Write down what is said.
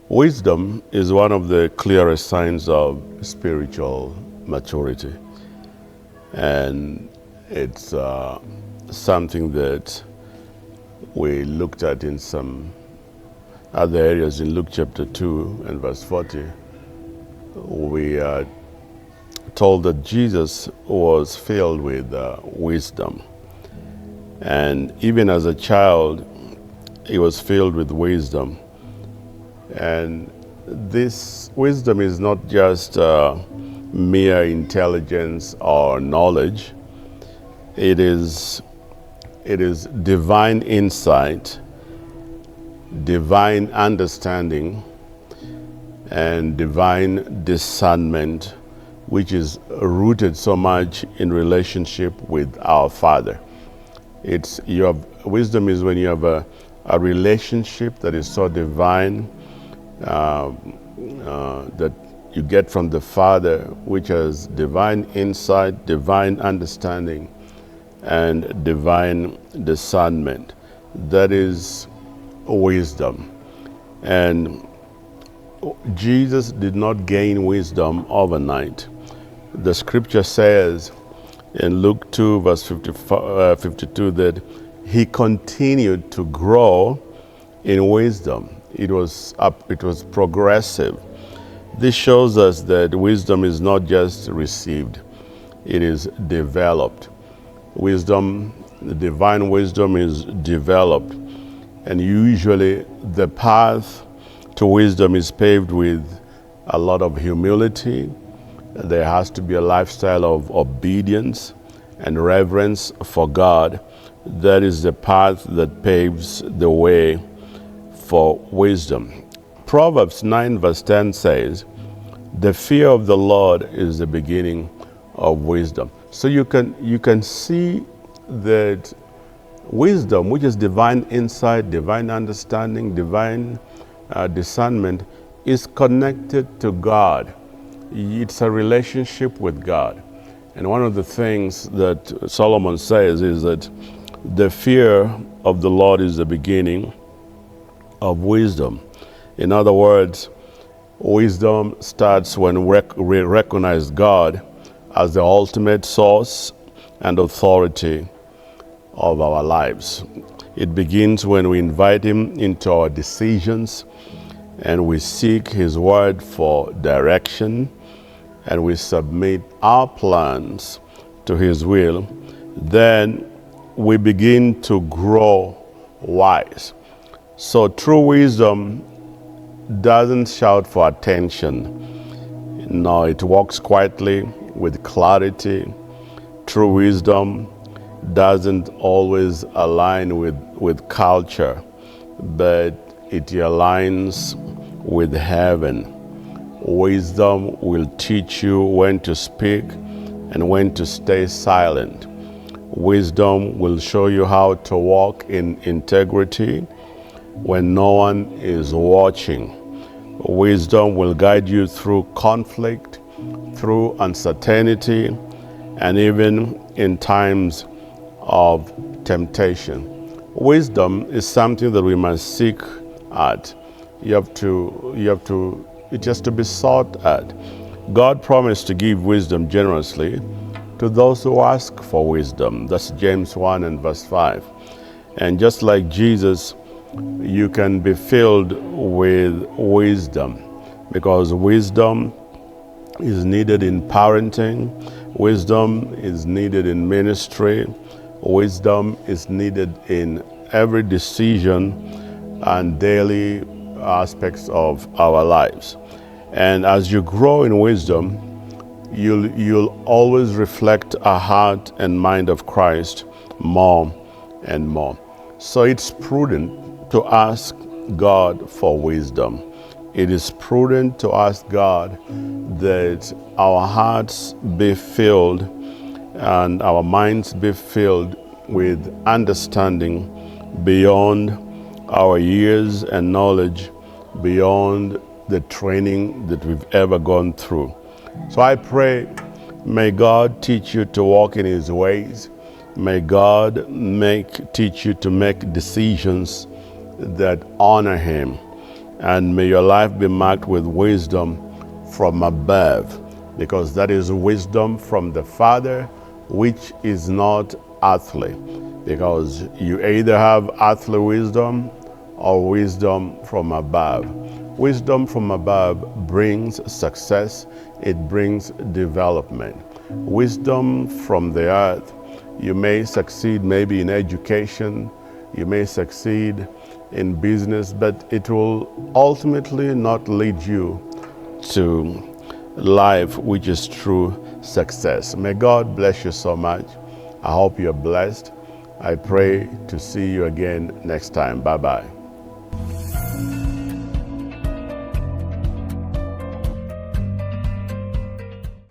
Wisdom is one of the clearest signs of spiritual maturity, and it's something that we looked at in some other areas in Luke chapter 2 and verse 40. We are told that Jesus was filled with wisdom, and even as a child, he was filled with wisdom. And this wisdom is not just mere intelligence or knowledge. It is divine insight, divine understanding, and divine discernment, which is rooted so much in relationship with our Father. Wisdom is when you have a relationship that is so divine, that you get from the Father, which has divine insight, divine understanding, and divine discernment. That is wisdom. And Jesus did not gain wisdom overnight. The scripture says in Luke 2 verse 52 that he continued to grow in wisdom. It was progressive. This shows us that wisdom is not just received, it is developed. Wisdom, the divine wisdom, is developed. And usually the path to wisdom is paved with a lot of humility. There has to be a lifestyle of obedience and reverence for God. That is the path that paves the way for wisdom. Proverbs 9 verse 10 says, "The fear of the Lord is the beginning of wisdom." So you can see that wisdom, which is divine insight, divine understanding, divine discernment, is connected to God. It's a relationship with God. And one of the things that Solomon says is that the fear of the Lord is the beginning of wisdom. In other words, wisdom starts when we recognize God as the ultimate source and authority of our lives. It begins when we invite Him into our decisions and we seek His word for direction and we submit our plans to His will. Then we begin to grow wise. So true wisdom doesn't shout for attention. No, it walks quietly with clarity. True wisdom doesn't always align with culture, but it aligns with heaven. Wisdom will teach you when to speak and when to stay silent. Wisdom will show you how to walk in integrity when no one is watching. Wisdom will guide you through conflict, through uncertainty, and even in times of temptation. Wisdom is something that we must seek at. It has to be sought at. God promised to give wisdom generously to those who ask for wisdom. That's James 1 and verse 5. And just like Jesus, you can be filled with wisdom, because wisdom is needed in parenting, wisdom is needed in ministry, wisdom is needed in every decision and daily aspects of our lives. And as you grow in wisdom, you'll always reflect a heart and mind of Christ more and more. So it's prudent to ask God for wisdom. It is prudent to ask God that our hearts be filled and our minds be filled with understanding beyond our years and knowledge, beyond the training that we've ever gone through. So I pray, may God teach you to walk in His ways. May God teach you to make decisions that honor Him. And may your life be marked with wisdom from above, because that is wisdom from the Father, which is not earthly. Because you either have earthly wisdom or wisdom from above. Wisdom from above brings success, it brings development. Wisdom from the earth, you may succeed maybe in education, you may succeed in business, but it will ultimately not lead you to life which is true success. May God bless you so much. I hope you're blessed. I pray to see you again next time. Bye-bye.